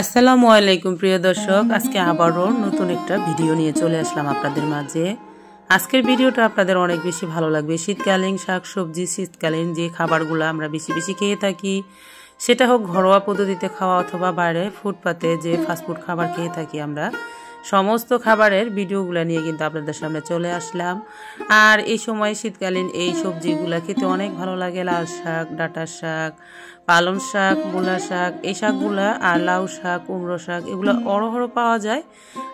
আসসালামু আলাইকুম প্রিয় দর্শক, আজকে আবারও নতুন একটা ভিডিও নিয়ে চলে আসলাম আপনাদের মাঝে। আজকের ভিডিওটা আপনাদের অনেক বেশি ভালো লাগবে। শীতকালীন শাকসবজি, শীতকালীন যে খাবারগুলো আমরা বেশি বেশি খেয়ে থাকি, সেটা হোক ঘরোয়া পদ্ধতিতে খাওয়া অথবা বাইরে ফুটপাতে যে ফাস্টফুড খাবার খেয়ে থাকি আমরা, সমস্ত খাবারের ভিডিওগুলো নিয়ে কিন্তু আপনাদের সামনে চলে আসলাম। আর এই সময় শীতকালীন এই সবজিগুলো খেতে অনেক ভালো লাগে। লাল শাক, ডাঁটা শাক, পালং শাক, মূলা শাক, এই শাকগুলা, আর লাউ শাক, কুমড়ো শাক, এগুলো অহরহ পাওয়া যায়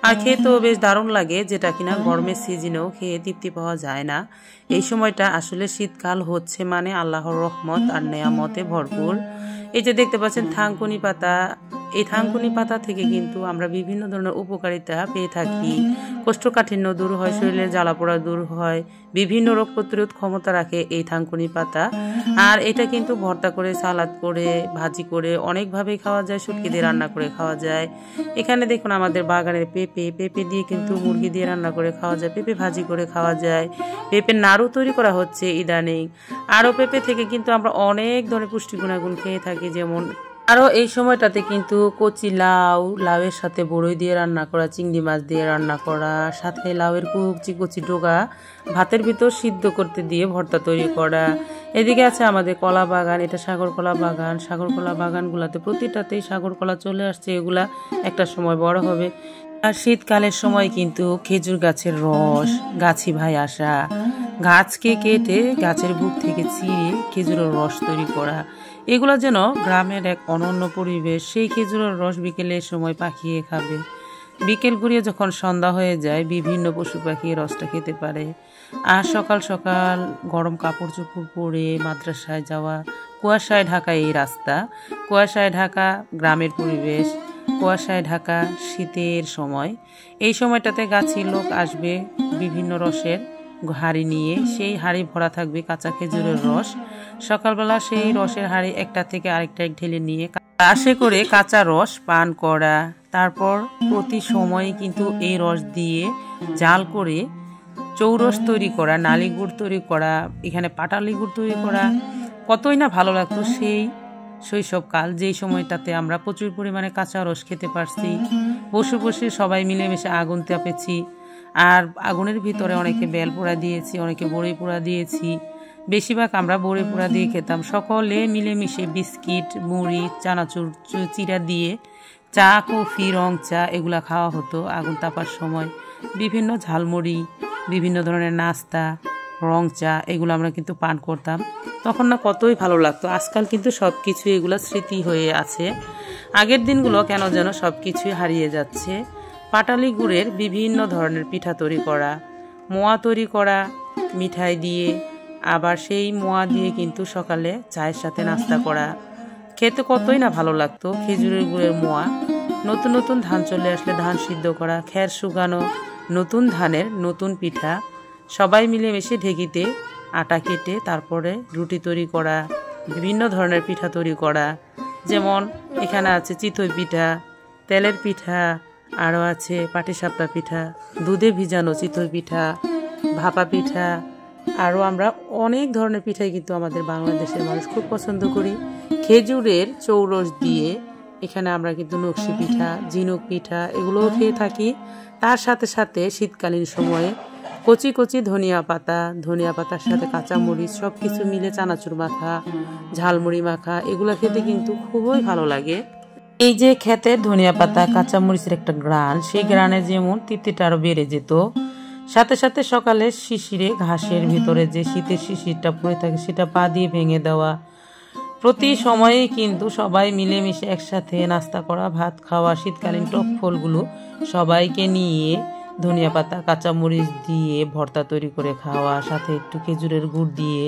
আর খেতেও বেশ দারুণ লাগে, যেটা কিনা গরমের সিজনেও খেয়ে তৃপ্তি পাওয়া যায় না। এই সময়টা আসলে শীতকাল হচ্ছে মানে আল্লাহর রহমত আর নেয়ামতে ভরপুর। এই যে দেখতে পাচ্ছেন থানকুনি পাতা, এই থানকুনি পাতা থেকে কিন্তু আমরা বিভিন্ন ধরনের উপকারিতা পেয়ে থাকি। কোষ্ঠকাঠিন্য দূর হয়, শরীরের জ্বালাপোড়া দূর হয়, বিভিন্ন রোগ প্রতিরোধ ক্ষমতা রাখে এই থানকুনি পাতা। আর এটা কিন্তু ভর্তা করে, সালাদ করে, ভাজি করে অনেকভাবেই খাওয়া যায়, শুটকি দিয়ে রান্না করে খাওয়া যায়। এখানে দেখুন আমাদের বাগানের পেঁপে দিয়ে কিন্তু মুরগি দিয়ে রান্না করে খাওয়া যায়, পেঁপে ভাজি করে খাওয়া যায়, পেঁপের নাড়ু তৈরি করা হচ্ছে ইদানিং। আরও পেঁপে থেকে কিন্তু আমরা অনেক ধরনের পুষ্টি গুণাগুণ খেয়ে থাকি, যেমন আরও এই সময়টাতে কিন্তু কচি লাউয়ের সাথে বড়ই দিয়ে রান্না করা, চিংড়ি মাছ দিয়ে রান্না করা, সাথে লাউয়ের কচি কচি ডোগা ভাতের ভিতর সিদ্ধ করতে দিয়ে ভর্তা তৈরি করা। এদিকে আছে আমাদের কলা বাগান, এটা সাগর কলা বাগান। সাগর কলা বাগানগুলোতে প্রতিটাতেই সাগর কলা চলে আসছে, এগুলা একটা সময় বড় হবে। আর শীতকালের সময় কিন্তু খেজুর গাছের রস, গাছি ভাই আসা, গাছকে কেটে গাছের বুক থেকে চিড়ে খেজুরের রস তৈরি করা, এগুলো যেন গ্রামের এক অনন্য পরিবেশ। সেই খেজুরের রস বিকেলের সময় পাখিয়ে খাবে, বিকেল ঘুরিয়ে যখন সন্ধ্যা হয়ে যায় বিভিন্ন পশু পাখি রসটা খেতে পারে। আর সকাল সকাল গরম কাপড় চোপড় পরে মাদ্রাসায় যাওয়া, কুয়াশায় ঢাকা এই রাস্তা, কুয়াশায় ঢাকা গ্রামের পরিবেশ, কুয়াশায় ঢাকা শীতের সময়। এই সময়টাতে গাছের লোক আসবে বিভিন্ন রসের হাঁড়ি নিয়ে, সেই হাঁড়ি ভরা থাকবে কাঁচা খেজুরের রস। সকালবেলা সেই রসের হাঁড়ি একটা থেকে আরেকটা ঢেলে নিয়ে গ্লাসে করে কাঁচা রস পান করা। তারপর প্রতি সময় কিন্তু এই রস দিয়ে জাল করে চৌরস তৈরি করা, নালি গুড় তৈরি করা, এখানে পাটালি গুড় তৈরি করা, কতই না ভালো লাগতো সেই শৈশবকাল, যেই সময়টাতে আমরা প্রচুর পরিমাণে কাঁচা রস খেতে পারছি। বসে বসে সবাই মিলেমিশে আগুন তাপেছি, আর আগুনের ভিতরে অনেকে বেল পোড়া দিয়েছি, অনেকে বড়ি পোড়া দিয়েছি। বেশিরভাগ আমরা বড়ি পোড়া দিয়ে খেতাম। সকলে মিলেমিশে বিস্কিট, মুড়ি, চানাচুর চিরা দিয়ে চা, কফি, রং চা এগুলা খাওয়া হতো আগুন তাপার সময়। বিভিন্ন ঝালমুড়ি, বিভিন্ন ধরনের নাস্তা, রং চা, এগুলো আমরা কিন্তু পান করতাম। তখন না কতই ভালো লাগতো। আজকাল কিন্তু সব কিছু এগুলো স্মৃতি হয়ে আছে। আগের দিনগুলো কেন যেন সব কিছুই হারিয়ে যাচ্ছে। পাটালি গুড়ের বিভিন্ন ধরনের পিঠা তৈরি করা, মোয়া তৈরি করা মিঠাই দিয়ে, আবার সেই মোয়া দিয়ে কিন্তু সকালে চায়ের সাথে নাস্তা করা, খেতে কতই না ভালো লাগতো। খেজুরের গুড়ের মোয়া, নতুন নতুন ধান চলে আসলে ধান সিদ্ধ করা, খ্যার শুকানো নতুন ধানের নতুন পিঠা, সবাই মিলেমিশে ঢেকিতে আটা কেটে তারপরে রুটি তৈরি করা, বিভিন্ন ধরনের পিঠা তৈরি করা। যেমন এখানে আছে চিতই পিঠা, তেলের পিঠা, আরও আছে পাটিসাপটা পিঠা, দুধে ভিজানো চিতই পিঠা, ভাপা পিঠা। আরও আমরা অনেক ধরনের পিঠাই কিন্তু আমাদের বাংলাদেশের মানুষ খুব পছন্দ করি। খেজুরের চৌরস দিয়ে এখানে আমরা কিন্তু নকশি পিঠা, ঝিনুক পিঠা এগুলোও খেয়ে থাকি। তার সাথে সাথে শীতকালীন সময়ে কচি কচি ধনিয়া পাতার সাথে কাঁচামরিচ সব কিছু মিলে চানাচুর মাখা, ঝালমুড়ি মাখা, এগুলো খেতে কিন্তু খুবই ভালো লাগে। এই যে ক্ষেতের ধনিয়া পাতা, কাঁচামরিচের একটা গ্রান, সেই গ্রানে যেমন তৃপ্তিটা আরও বেড়ে যেত। সাথে সাথে সকালে শিশিরে ঘাসের ভিতরে যে শীতের শিশিরটা পড়ে থাকে সেটা পা দিয়ে ভেঙে দেওয়া। প্রতি সময়েই কিন্তু সবাই মিলেমিশে একসাথে নাস্তা করা, ভাত খাওয়া, শীতকালীন টক ফলগুলো সবাইকে নিয়ে ধনিয়া পাতা, কাঁচামরিচ দিয়ে ভর্তা তৈরি করে খাওয়া, সাথে একটু খেজুরের গুড় দিয়ে।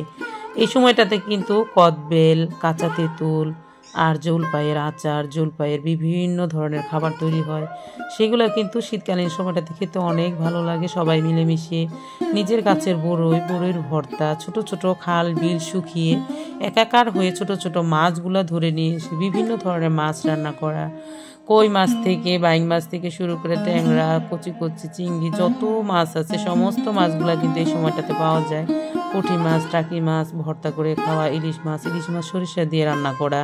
এই সময়টাতে কিন্তু কদবেল, কাঁচা তেঁতুল আর জলপাইয়ের আচার, জলপাইয়ের বিভিন্ন ধরনের খাবার তৈরি হয়, সেগুলো কিন্তু শীতকালীন সময়টাতে খেতে অনেক ভালো লাগে। সবাই মিলেমিশে নিজের গাছের বড়ইর ভর্তা, ছোট ছোট খাল বিল শুকিয়ে একাকার হয়ে ছোট ছোট মাছগুলো ধরে নিয়ে এসে বিভিন্ন ধরনের মাছ রান্না করা, কই মাছ থেকে বাইং মাছ থেকে শুরু করে ট্যাংরা, কচি কচি চিংড়ি, যত মাছ আছে সমস্ত মাছগুলো কিন্তু এই সময়টাতে পাওয়া যায়। পুঁটি মাছ, টাকি মাছ ভর্তা করে খাওয়া, ইলিশ মাছ সরিষা দিয়ে রান্না করা,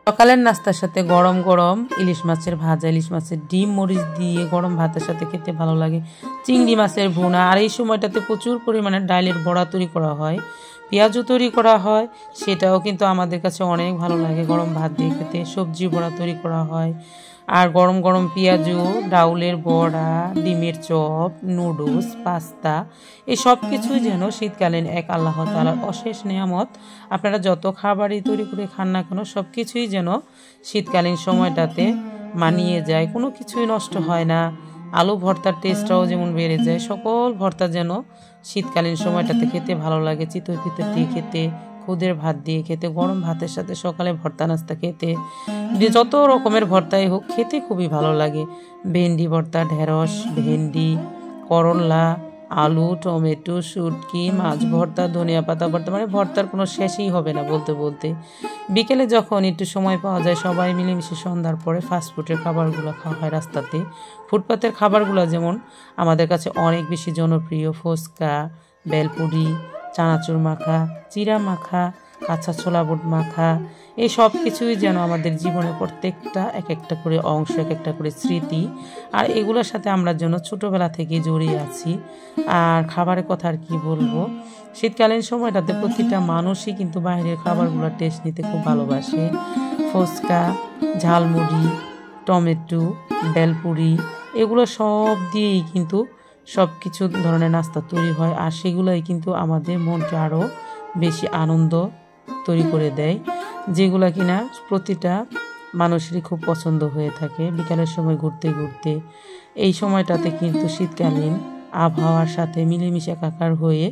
সকালের নাস্তার সাথে গরম গরম ইলিশ মাছের ভাজা, ইলিশ মাছের ডিম মরিচ দিয়ে গরম ভাতের সাথে খেতে ভালো লাগে। চিংড়ি মাছের ভুনা, আর এই সময়টাতে প্রচুর পরিমাণে ডালের বড়া তৈরি করা হয়, পেঁয়াজও তৈরি করা হয়, সেটাও কিন্তু আমাদের কাছে অনেক ভালো লাগে গরম ভাত দিয়ে খেতে। সবজি বড়া তৈরি করা হয়, আর গরম গরম পেঁয়াজু, ডাউলের বড়া, ডিমের চপ, নুডলস, পাস্তা, এই সব কিছুই যেন শীতকালীন এক আল্লাহ তাআলার অশেষ নিয়ামত। আপনারা যত খাবারই তৈরি করে খান না কেন, সব কিছুই যেন শীতকালীন সময়টাতে মানিয়ে যায়, কোনো কিছুই নষ্ট হয় না। আলু ভর্তার টেস্টটাও যেমন বেড়ে যায়, সকল ভর্তা যেন শীতকালীন সময়টাতে খেতে ভালো লাগে। চিতই পিতর দিয়ে খেতে, খুদের ভাত দিয়ে খেতে, গরম ভাতের সাথে সকালে ভর্তা নাস্তা খেতে, যত রকমের ভর্তাই হোক খেতে খুবই ভালো লাগে। ভেন্ডি ভর্তা, ঢেঁড়স, ভেন্ডি, করলা, আলু, টমেটো, শুটকি, মাছ ভর্তা, ধনিয়া পাতা ভর্তা, মানে ভর্তার কোনো শেষই হবে না বলতে বলতে। বিকেলে যখন একটু সময় পাওয়া যায়, সবাই মিলেমিশে সন্ধ্যার পরে ফাস্টফুডের খাবারগুলো খাওয়া হয় রাস্তাতে। ফুটপাতের খাবারগুলো যেমন আমাদের কাছে অনেক বেশি জনপ্রিয়। ফুচকা, বেলপুরি, চানাচুর মাখা, চিরা মাখা, কাঁচা ছোলা বুট মাখা, এই সব কিছুই যেন আমাদের জীবনের প্রত্যেকটা এক একটা করে অংশ, এক একটা করে স্মৃতি। আর এগুলোর সাথে আমরা যেন ছোটোবেলা থেকে জড়িয়ে আছি। আর খাবারের কথা আর কি বলবো, শীতকালীন সময়টাতে প্রতিটা মানুষই কিন্তু বাইরের খাবারগুলোর টেস্ট নিতে খুব ভালোবাসে। ফুচকা, ঝালমুড়ি, টমেটো, বেলপুরি, এগুলো সব দিয়েই কিন্তু সব কিছু ধরনের নাস্তা তৈরি হয়, আর সেগুলোই কিন্তু আমাদের মনকে আরও বেশি আনন্দ তৈরি করে দেয়, যেগুলো কিনা প্রতিটা মানুষেরই খুব পছন্দ হয়ে থাকে। বিকালের সময় ঘুরতে ঘুরতে এই সময়টাতে কিন্তু শীতকালীন আবহাওয়ার সাথে মিলেমিশে একাকার হয়ে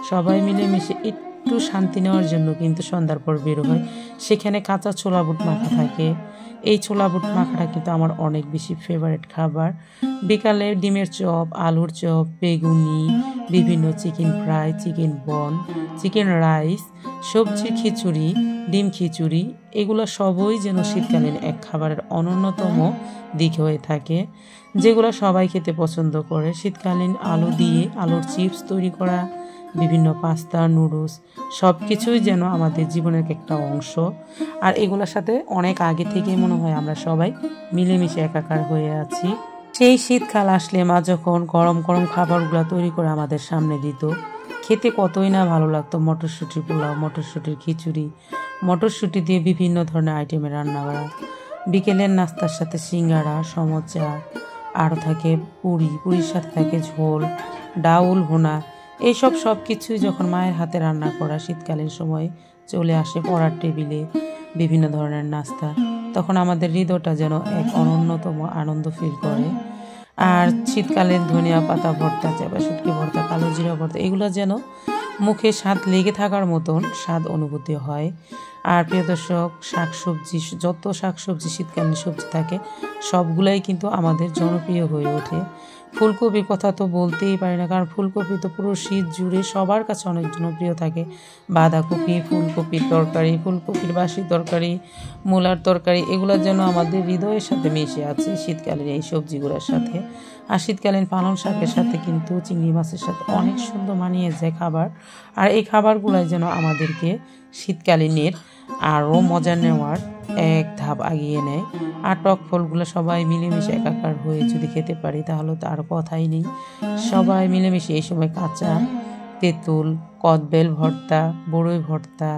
সবাই মিলেমিশে একটু শান্তি নেওয়ার জন্য কিন্তু সন্ধ্যার পর বের হয়। সেখানে কাঁচা ছোলা বুট মাখা থাকে, এই ছোলা বুট মাখাটা কিন্তু আমার অনেক বেশি ফেভারিট খাবার। বিকালে ডিমের চপ, আলুর চপ, বেগুনি, বিভিন্ন চিকেন ফ্রাই, চিকেন বন, চিকেন রাইস, সবজির খিচুড়ি, ডিম খিচুড়ি, এগুলো সবই যেন শীতকালীন এক খাবারের অন্যতম দিক হয়ে থাকে, যেগুলো সবাই খেতে পছন্দ করে। শীতকালীন আলু দিয়ে আলুর চিপস তৈরি করা, বিভিন্ন পাস্তা, নুডলস, সব কিছুই যেন আমাদের জীবনের একটা অংশ। আর এগুলোর সাথে অনেক আগে থেকেই মনে হয় আমরা সবাই মিলেমিশে একাকার হয়ে আছি। সেই শীতকাল আসলে মা যখন গরম গরম খাবারগুলো তৈরি করে আমাদের সামনে দিত, খেতে কতই না ভালো লাগতো। মটরশুঁটি পোলাও, মটরশুঁটির খিচুড়ি, মটরশুঁটি দিয়ে বিভিন্ন ধরনের আইটেমের রান্না করা, বিকেলের নাস্তার সাথে সিঙ্গারা, সমোচা, আরও থাকে পুরি, পুরির সাথে থাকে ঝোল, ডাউল ভুনা, এইসব সব কিছুই যখন মায়ের হাতে রান্না করা শীতকালীন সময় চলে আসে পড়ার টেবিলে বিভিন্ন ধরনের নাস্তা, তখন আমাদের হৃদয়টা যেন এক অনন্যতম আনন্দ ফিল করে। আর শীতকালীন ধনিয়া পাতা ভর্তা, চাপা শুটকি ভর্তা, কালো জিরা ভর্তা, এগুলো যেন মুখে স্বাদ লেগে থাকার মতন স্বাদ অনুভূতি হয়। আর প্রিয় দর্শক, শাকসবজি, যত শাকসবজি শীতকালীন সবজি থাকে সবগুলাই কিন্তু আমাদের জনপ্রিয় হয়ে ওঠে। ফুলকপির কথা তো বলতেই পারি না, কারণ ফুলকপি তো পুরো শীত জুড়ে সবার কাছে অনেক জনপ্রিয় থাকে। বাঁধাকপি, ফুলকপির তরকারি, ফুলকপির বাসি তরকারি, মূলার তরকারি, এগুলোর যেন আমাদের হৃদয়ের সাথে মিশে আছে শীতকালীন এই সবজিগুলোর সাথে। আর শীতকালীন পালং শাকের সাথে কিন্তু চিংড়ি মাছের সাথে অনেক সুন্দর মানিয়ে যায় খাবার। আর এই খাবারগুলাই যেন আমাদেরকে শীতকালীনের আরও মজা নেওয়ার এক ধাপ আগিয়ে নেয়। আর টক ফলগুলো সবাই মিলেমিশে একাকার হয়ে যদি খেতে পারি তাহলে তো আর কথাই নেই। সবাই মিলেমিশে এই সময় কাঁচা তেঁতুল, কদবেল ভর্তা, বড়ই ভর্তা,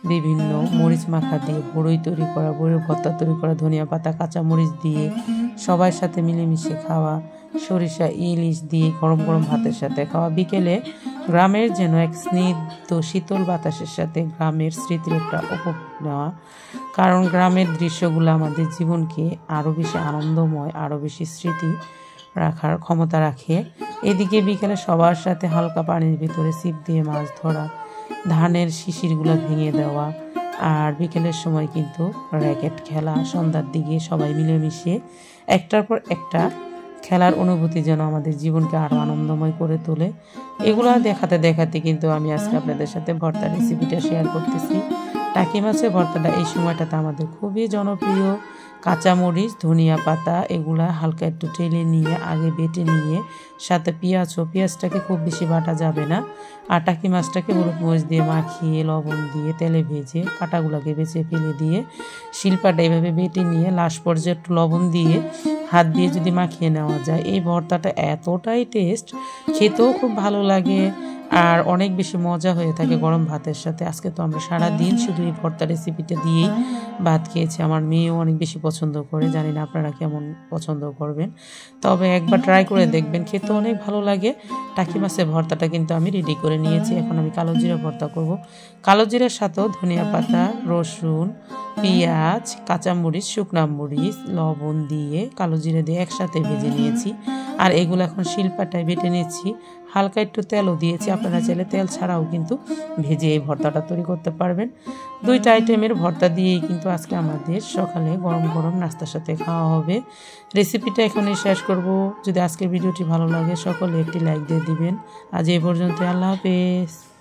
বিভিন্ন মরিচ মাখা দিয়ে বড়ই তৈরি করা, বড়ই ভর্তা তৈরি করা, ধনিয়া পাতা, কাঁচা মরিচ দিয়ে সবার সাথে মিলেমিশে খাওয়া, সরিষা ইলিশ দিয়ে গরম গরম ভাতের সাথে খাওয়া। বিকেলে গ্রামের যেন এক স্নিগ্ধ শীতল বাতাসের সাথে গ্রামের স্মৃতির একটা উপভোগ নেওয়া, কারণ গ্রামের দৃশ্যগুলো আমাদের জীবনকে আরও বেশি আনন্দময়, আরও বেশি স্মৃতি রাখার ক্ষমতা রাখে। এদিকে বিকেলে সবার সাথে হালকা পানির ভিতরে ছিপ দিয়ে মাছ ধরা, ধানের শিশিরগুলো ভেঙে দেওয়া, আর বিকেলের সময় কিন্তু র্যাকেট খেলা, সন্ধ্যার দিকে সবাই মিলেমিশে একটার পর একটা খেলার অনুভূতি যেন আমাদের জীবনকে আরও আনন্দময় করে তোলে। এগুলো দেখাতে দেখাতে কিন্তু আমি আজকে আপনাদের সাথে ভর্তার রেসিপিটা শেয়ার করতেছি। টাকি মাছের ভর্তাটা এই সময়টাতে আমাদের খুবই জনপ্রিয়। কাঁচামরিচ, ধনিয়া পাতা এগুলা হালকা একটু টেলে নিয়ে আগে বেটে নিয়ে সাথে পেঁয়াজটাকে খুব বেশি বাটা যাবে না। আর টাকি মাছটাকে হলুদ মরিচ দিয়ে মাখিয়ে লবণ দিয়ে তেলে ভেজে কাঁটাগুলোকে বেছে ফেলে দিয়ে শিলপাটা এভাবে বেটে নিয়ে লাস্ট পর্যায়ে একটু লবণ দিয়ে হাত দিয়ে যদি মাখিয়ে নেওয়া যায়, এই ভর্তাটা এতটাই টেস্ট, খেতেও খুব ভালো লাগে আর অনেক বেশি মজা হয়ে থাকে গরম ভাতের সাথে। আজকে তো আমরা সারাদিন শুধু এই ভর্তা রেসিপিটা দিয়েই ভাত খেয়েছি। আমার মেয়েও অনেক বেশি পছন্দ করে, জানি না আপনারা কেমন পছন্দ করবেন, তবে একবার ট্রাই করে দেখবেন, খেতে অনেক ভালো লাগে। টাকি মাছের ভর্তাটা কিন্তু আমি রেডি করে নিয়েছি। এখন আমি কালো জিরা ভর্তা করব। কালো জিরার সাথেও ধনিয়া পাতা, রসুন, পেঁয়াজ, কাঁচামরিচ, শুকনা মরিচ, লবণ দিয়ে কালো জিরা দিয়ে একসাথে ভেজে নিয়েছি। আর এগুলো এখন শিলপাটায় বেটে নিয়েছি। হালকা একটু তেলও দিয়েছি, আপনারা চাইলে তেল ছাড়াও কিন্তু ভেজে এই ভর্তাটা তৈরি করতে পারবেন। দুইটা আইটেমের ভর্তা দিয়েই কিন্তু আজকে আমাদের সকালে গরম গরম নাস্তার সাথে খাওয়া হবে। রেসিপিটা এখনই শেষ করব। যদি আজকের ভিডিওটি ভালো লাগে সকলে একটি লাইক দিয়ে দিবেন। আজ এই পর্যন্ত, আল্লাহ হাফেজ।